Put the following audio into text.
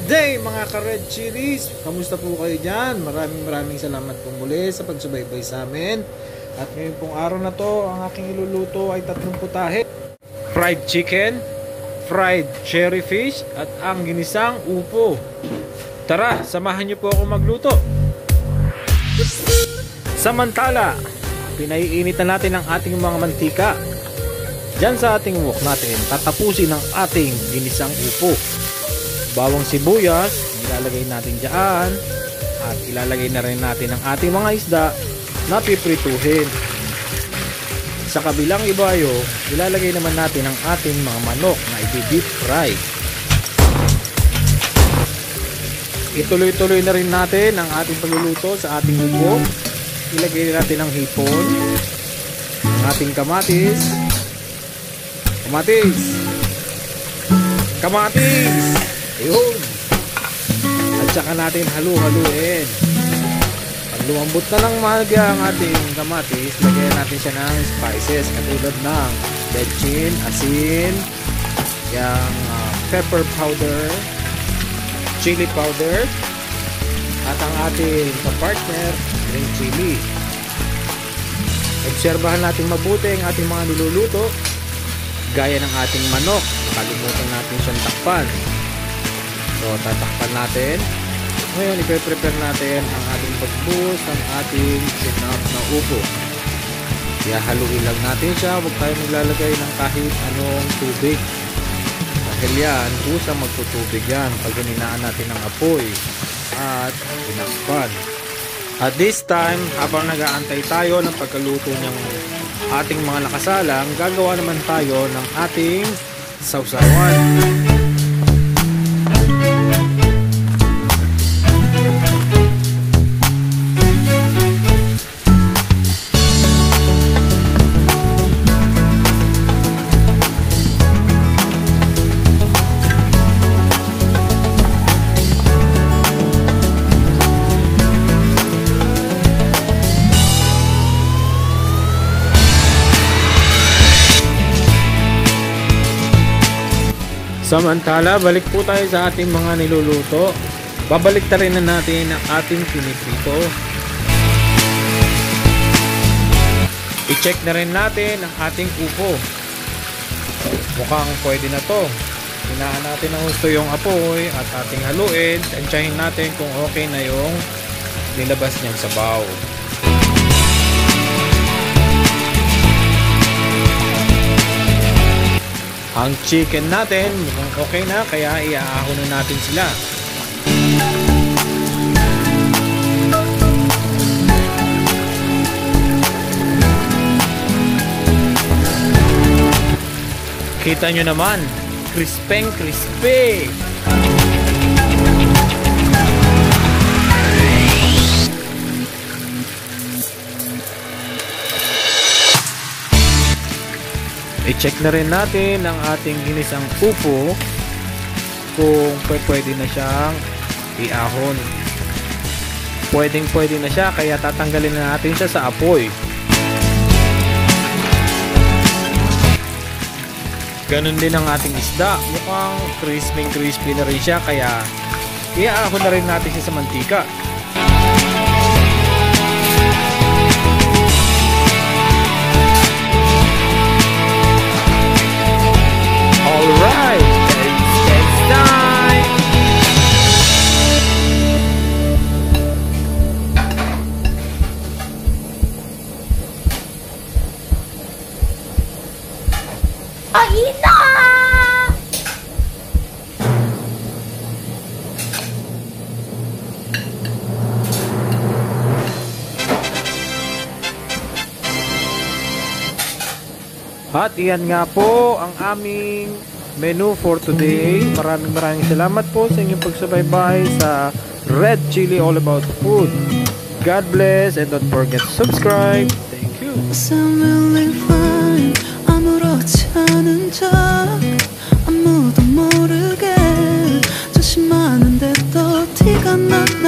Day mga ka-Red Chilies, kamusta po kayo dyan? Maraming salamat po muli sa pagsubaybay sa amin. At ngayon pong araw na to, ang aking iluluto ay tatlong putahe: fried chicken, fried cherry fish, at ang ginisang upo. Tara, samahan niyo po ako magluto. Samantala, pinaiinit na natin ang ating mga mantika. Diyan sa ating wok natin, tatapusin ang ating ginisang upo. Bawang sibuyas, ilalagay natin dyan. At ilalagay na rin natin ang ating mga isda na piprituhin. Sa kabilang ibayo, ilalagay naman natin ang ating mga manok na i-deep fry. Ituloy-tuloy na rin natin ang ating pagluluto sa ating upo. Ilagay natin ang hipon, ang ating kamatis, ayun. At saka natin halu-haluin. Pag lumambot na lang mahagya ang ating kamatis, lagyan natin siya ng spices katulad ng bechin, asin, yung pepper powder, chili powder, at ang ating partner, green chili. Obserbahan natin mabuti ang ating mga niluluto. Gaya ng ating manok, kalimutan natin siyang takpan. So, tatakpan natin. Ngayon, ipe-prepare natin ang ating pagbuhos ng ating sinap na upo. Haluin lang natin siya. Huwag tayo maglalagay ng kahit anong tubig. Dahil yan, kusang magtutubig yan pag hininaan natin ng apoy at tinakpan. At this time, habang nag-aantay tayo ng pagkaluto ng ating mga nakasalang, gagawa naman tayo ng ating sausawan. Samantala, balik po tayo sa ating mga niluluto. Babalik na rin na natin ang ating piniprito. I-check na rin natin ang ating upo. Mukhang pwede na to. Hinaan natin ng gusto yung apoy at ating haluin. Tansyahin natin kung okay na yung nilabas niyang sabaw. Ang chicken natin mukhang okay na, kaya iaahon na natin sila. Kita nyo naman, crispeng crispy. I-check na rin natin ang ating ginisang upo kung pwede na siyang iahon. Pwede na siya, kaya tatanggalin na natin siya sa apoy. Ganun din ang ating isda. Mukhang crispy na rin siya, kaya iahon na rin natin siya sa mantika. Alright, it's time! Ahina! At iyan nga po ang aming menu for today. Maraming salamat po sa inyong pagsubaybay sa Red Chili All About Food. God bless and don't forget to subscribe. Thank you. 아무렇지 않은 척 아무도 na na